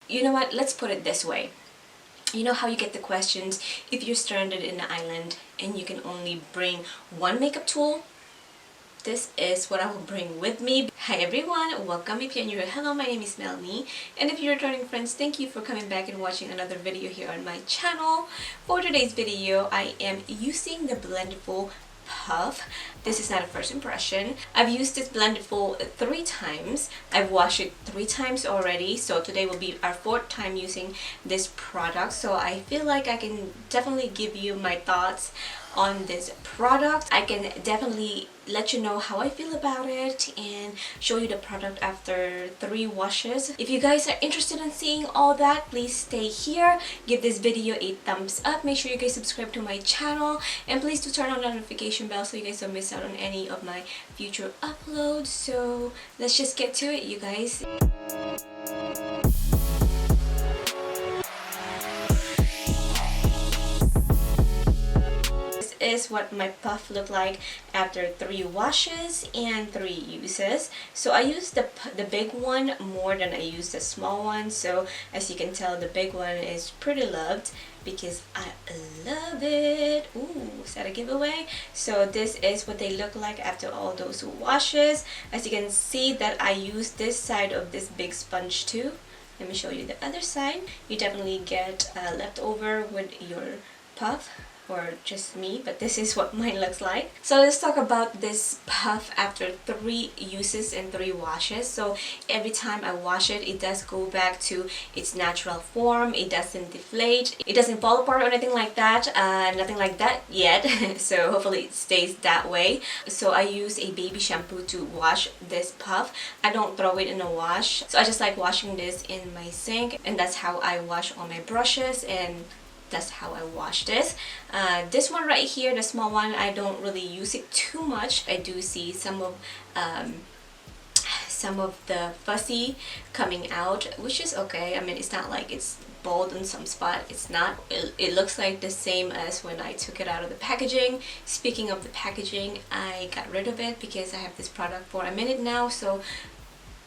you know what, let's put it this way. You know how you get the questions if you're stranded in an island and you can only bring one makeup tool? This is what I will bring with me. Hi everyone, welcome. If you're new, hello, my name is Melanie, and if you're returning friends, thank you for coming back and watching another video here on my channel. For today's video, I am using the Blendiful Puff. This is not a first impression. I've used this Blendiful 3 times. I've washed it 3 times already, so today will be our 4th time using this product. So I feel like I can definitely give you my thoughts on this product. I can definitely let you know how I feel about it and show you the product after 3 washes. If you guys are interested in seeing all that, please stay here. Give this video a thumbs up. Make sure you guys subscribe to my channel, and please do turn on the notification bell so you guys don't miss out on any of my future uploads. So let's just get to it, you guys. Is what my puff looked like after 3 washes and 3 uses. So I used the big one more than I used the small one, so as you can tell, the big one is pretty loved because I love it. Ooh, is that a giveaway? So this is what they look like after all those washes. As you can see that I used this side of this big sponge too. Let me show you the other side. You definitely get leftover with your puff, or just me, but this is what mine looks like. So let's talk about this puff after 3 uses and 3 washes. So every time I wash it, it does go back to its natural form. It doesn't deflate, it doesn't fall apart or anything like that. Nothing like that yet. So hopefully it stays that way. So I use a baby shampoo to wash this puff. I don't throw it in a wash, so I just like washing this in my sink, and that's how I wash all my brushes, and that's how I wash this. This one right here, the small one, I don't really use it too much. I do see some of the fuzzy coming out, which is okay. I mean, it's not like it's bald in some spot. It's not. It looks like the same as when I took it out of the packaging. Speaking of the packaging, I got rid of it because I have this product for a minute now, so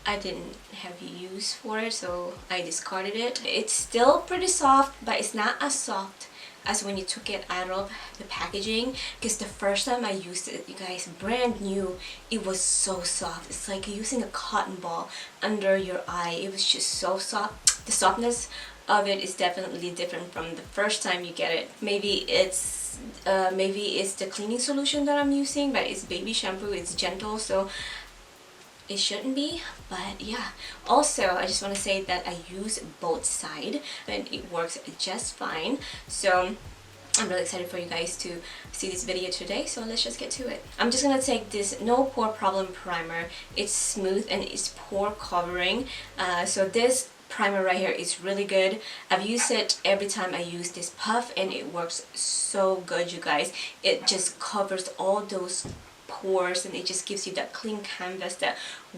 I didn't have use for it, so I discarded it. It's still pretty soft, but it's not as soft as when you took it out of the packaging, because the first time I used it, you guys, brand new, it was so soft. It's like using a cotton ball under your eye. It was just so soft. The softness of it is definitely different from the first time you get it. Maybe it's the cleaning solution that I'm using, but it's baby shampoo. It's gentle, so it shouldn't be, but yeah. Also, I just want to say that I use both sides and it works just fine. So I'm really excited for you guys to see this video today, so let's just get to it. I'm just gonna take this No Pore Problem primer. It's smooth and it's pore covering. So this primer right here is really good. I've used it every time I use this puff, and it works so good, you guys. It just covers all those pores, and it just gives you that clean canvas that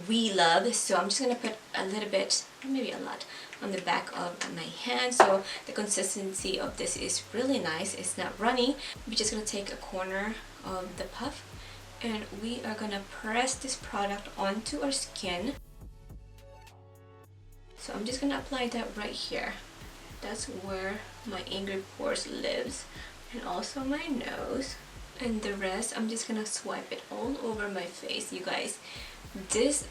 we love. So I'm just gonna put a little bit, maybe a lot, on the back of my hand. So the consistency of this is really nice. It's not runny. We're just gonna take a corner of the puff, and we are gonna press this product onto our skin. So I'm just gonna apply that right here. That's where my angry pores lives, and also my nose. And the rest, I'm just gonna swipe it all over my face, you guys. This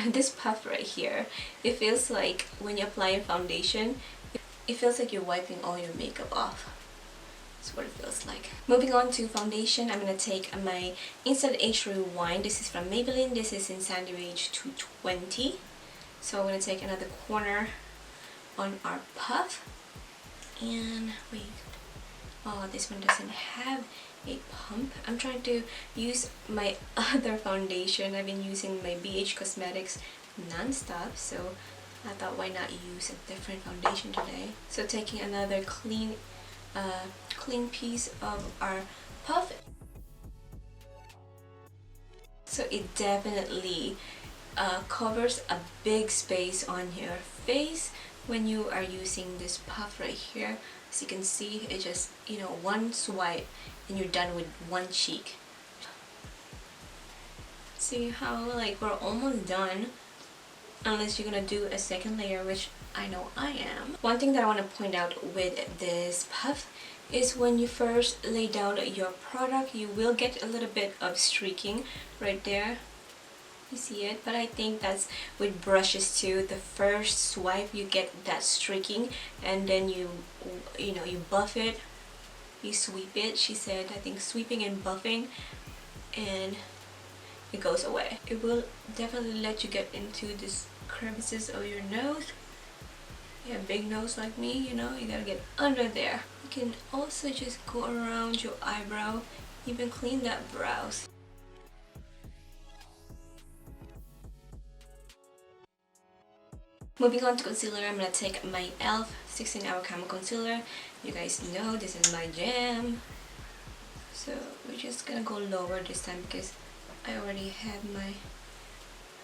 this puff right here, it feels like when you apply a foundation, it feels like you're wiping all your makeup off. That's what it feels like. Moving on to foundation, I'm gonna take my Instant Age Rewind. This is from Maybelline. This is in Sandy Age 220. So I'm gonna take another corner on our puff, and wait. Oh, this one doesn't have a pump. I'm trying to use my other foundation. I've been using my BH Cosmetics non-stop, so I thought why not use a different foundation today. So taking another clean piece of our puff. So it definitely covers a big space on your face when you are using this puff right here. As you can see, it just, you know, one swipe and you're done with one cheek. See how like we're almost done, unless you're gonna do a second layer, which I know I am. One thing that I want to point out with this puff is when you first lay down your product, you will get a little bit of streaking right there. You see it? But I think that's with brushes too. The first swipe you get that streaking, and then you buff it, you sweep it. She said, I think sweeping and buffing, and it goes away. It will definitely let you get into these crevices of your nose. You have a big nose like me, you know, you gotta get under there. You can also just go around your eyebrow, even clean that brows. Moving on to concealer, I'm gonna take my E.L.F 16-hour Camo concealer. You guys know this is my jam. So we're just gonna go lower this time because I already have my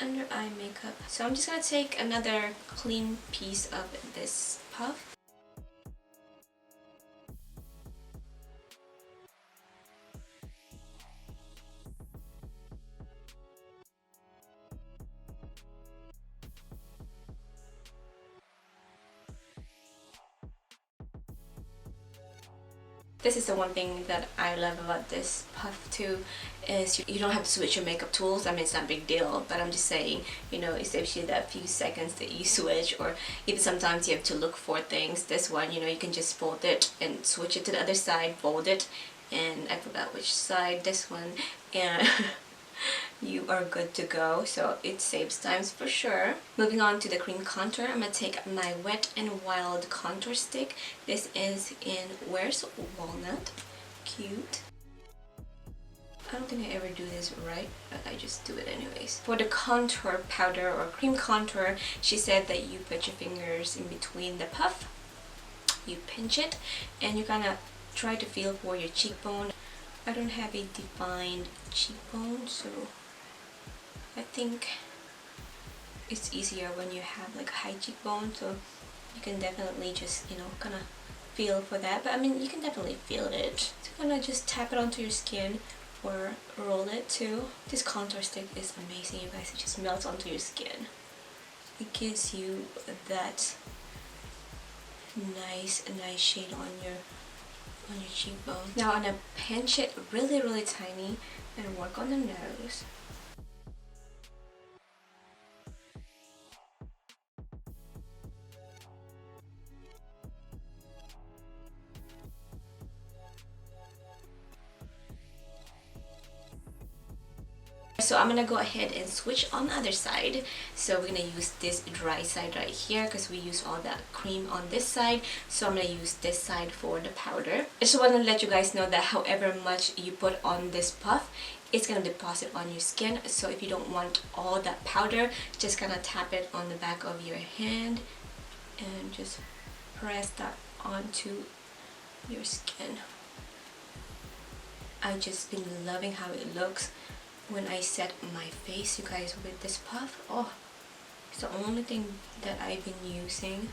under eye makeup. So I'm just gonna take another clean piece of this puff. This is the one thing that I love about this puff too, is you don't have to switch your makeup tools. I mean, it's not a big deal, but I'm just saying, you know, it saves you that few seconds that you switch, or even sometimes you have to look for things. This one, you know, you can just fold it and switch it to the other side, fold it, and I forgot which side, this one, and you are good to go. So it saves times for sure. Moving on to the cream contour, I'm gonna take my Wet n Wild contour stick. This is in Where's Walnut. Cute. I don't think I ever do this right, but I just do it anyways. For the contour powder or cream contour, she said that you put your fingers in between the puff, you pinch it, and you kind of try to feel for your cheekbone. I don't have a defined cheekbone, so I think it's easier when you have like a high cheekbone, so you can definitely just, you know, kind of feel for that. But I mean, you can definitely feel it. So kind of just tap it onto your skin or roll it too. This contour stick is amazing, you guys. It just melts onto your skin. It gives you that nice shade on your cheekbone. Now I'm gonna pinch it really tiny and work on the nose. So I'm gonna go ahead and switch on the other side. So we're gonna use this dry side right here because we use all that cream on this side. So I'm gonna use this side for the powder. I just want to let you guys know that however much you put on this puff, it's gonna deposit on your skin. So if you don't want all that powder, just kind of tap it on the back of your hand and just press that onto your skin. I've just been loving how it looks when I set my face, you guys, with this puff. Oh, it's the only thing that I've been using.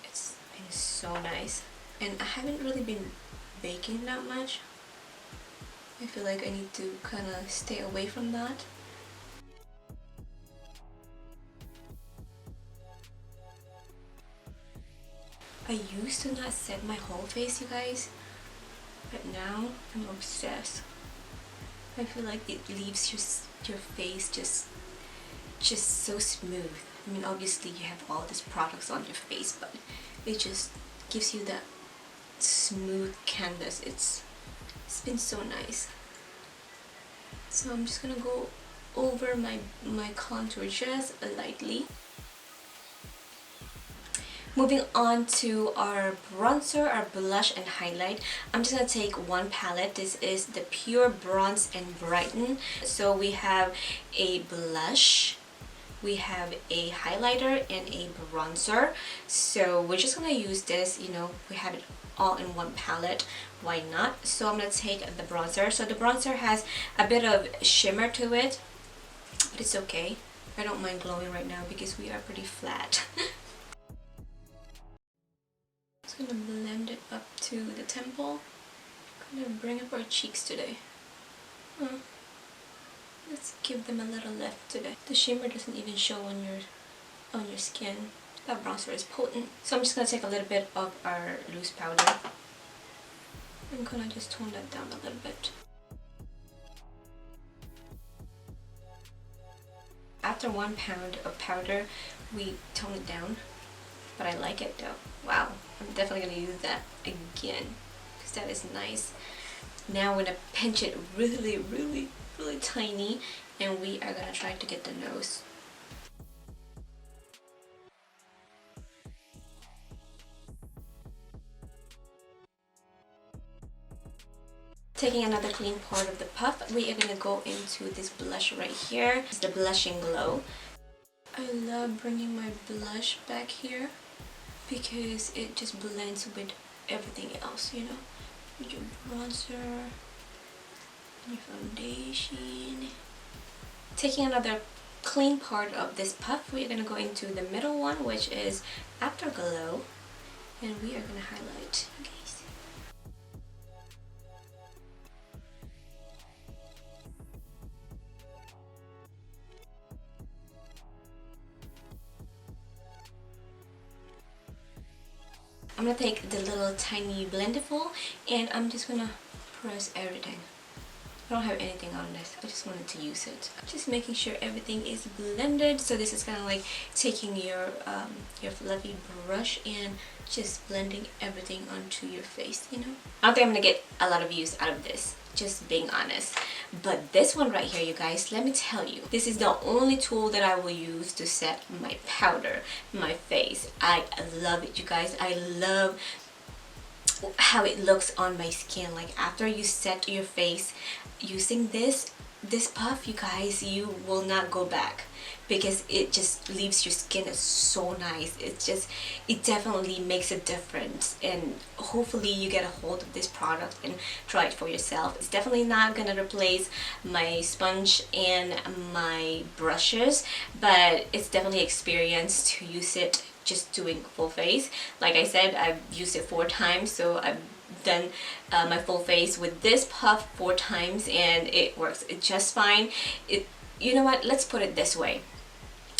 It's been so nice, and I haven't really been baking that much. I feel like I need to kind of stay away from that. I used to not set my whole face, you guys, but now I'm obsessed. I feel like it leaves your face just so smooth. I mean, obviously you have all these products on your face, but it just gives you that smooth canvas. It's been so nice. So I'm just gonna go over my contour just lightly. Moving on to our bronzer, our blush and highlight. I'm just going to take one palette. This is the Pure Bronze and Brighten. So we have a blush, we have a highlighter, and a bronzer. So we're just going to use this, you know, we have it all in one palette. Why not? So I'm going to take the bronzer. So the bronzer has a bit of shimmer to it, but it's okay. I don't mind glowing right now because we are pretty flat. Just gonna blend it up to the temple. Gonna bring up our cheeks today. Let's give them a little lift today. The shimmer doesn't even show on your skin. That bronzer is potent. So I'm just going to take a little bit of our loose powder. I'm going to just tone that down a little bit. After 1 pound of powder, we tone it down. But I like it though. Wow, I'm definitely going to use that again because that is nice. Now I'm going to pinch it really, really, really tiny, and we are going to try to get the nose. Taking another clean part of the puff, we are going to go into this blush right here. It's the Blushing Glow. I love bringing my blush back here because it just blends with everything else, you know, with your bronzer, your foundation. Taking another clean part of this puff, we are going to go into the middle one, which is Afterglow, and we are going to highlight. Okay. I'm going to take the little tiny Blendiful and I'm just going to press everything. I don't have anything on this, I just wanted to use it. Just making sure everything is blended. So this is kind of like taking your fluffy brush and just blending everything onto your face, you know. I don't think I'm going to get a lot of use out of this, just being honest. But this one right here, you guys, let me tell you, this is the only tool that I will use to set my powder, my face. I love it, you guys. I love how it looks on my skin. Like after you set your face using this puff, you guys, you will not go back because it just leaves your skin so nice. It definitely makes a difference, and hopefully you get a hold of this product and try it for yourself. It's definitely not gonna replace my sponge and my brushes, but it's definitely experience to use it just doing full face. Like I said, I've used it 4 times, so I've done my full face with this puff 4 times and it works just fine. You know what, let's put it this way.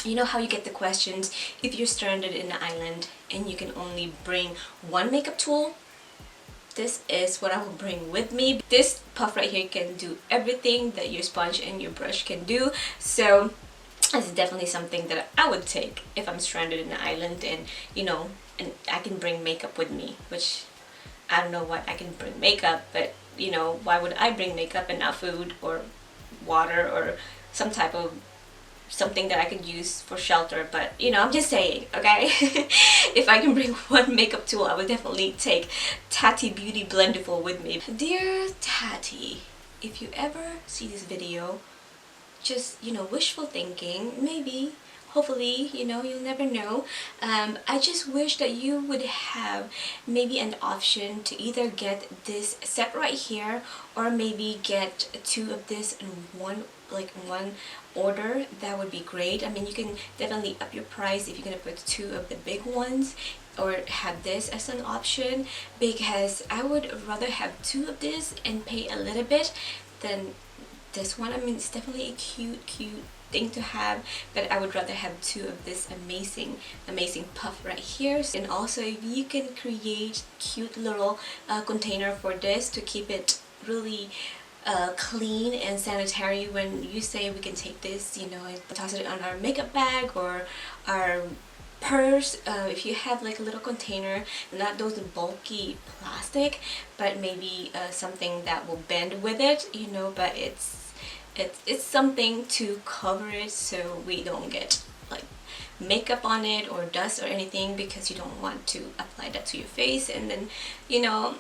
You know how you get the questions if you're stranded in an island and you can only bring one makeup tool? This is what I will bring with me. This puff right here can do everything that your sponge and your brush can do. So this is definitely something that I would take if I'm stranded in an island, and you know, and I can bring makeup with me, which I don't know what I can bring makeup, but you know, why would I bring makeup and not food or water or some type of something that I could use for shelter? But you know, I'm just saying, okay? If I can bring one makeup tool, I would definitely take Tati Beauty Blendiful with me. Dear Tati, if you ever see this video, just, you know, wishful thinking, maybe, hopefully, you know, you'll never know. I just wish that you would have maybe an option to either get this set right here or maybe get 2 of this in one order. That would be great. I mean, you can definitely up your price if you're gonna put 2 of the big ones, or have this as an option, because I would rather have 2 of this and pay a little bit than this one. I mean, it's definitely a cute thing to have, but I would rather have 2 of this amazing puff right here. And also, if you can create cute little container for this to keep it really clean and sanitary, when you say we can take this, you know, and toss it on our makeup bag or our purse. If you have like a little container, not those bulky plastic, but maybe something that will bend with it, you know, but it's something to cover it so we don't get like makeup on it or dust or anything, because you don't want to apply that to your face and then, you know,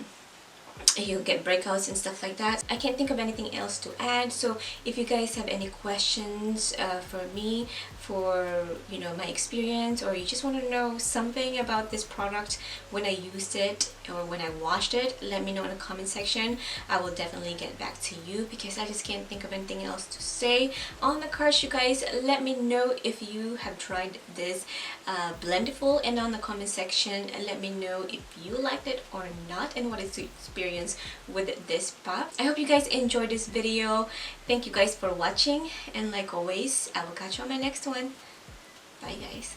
you'll get breakouts and stuff like that. I can't think of anything else to add. So if you guys have any questions for me, for, you know, my experience, or you just want to know something about this product when I used it or when I washed it, let me know in the comment section. I will definitely get back to you because I just can't think of anything else to say. On the cards, you guys, let me know if you have tried this Blendiful, and on the comment section let me know if you liked it or not and what is your experience with this puff. I hope you guys enjoyed this video. Thank you guys for watching, and like always, I will catch you on my next one. Bye guys.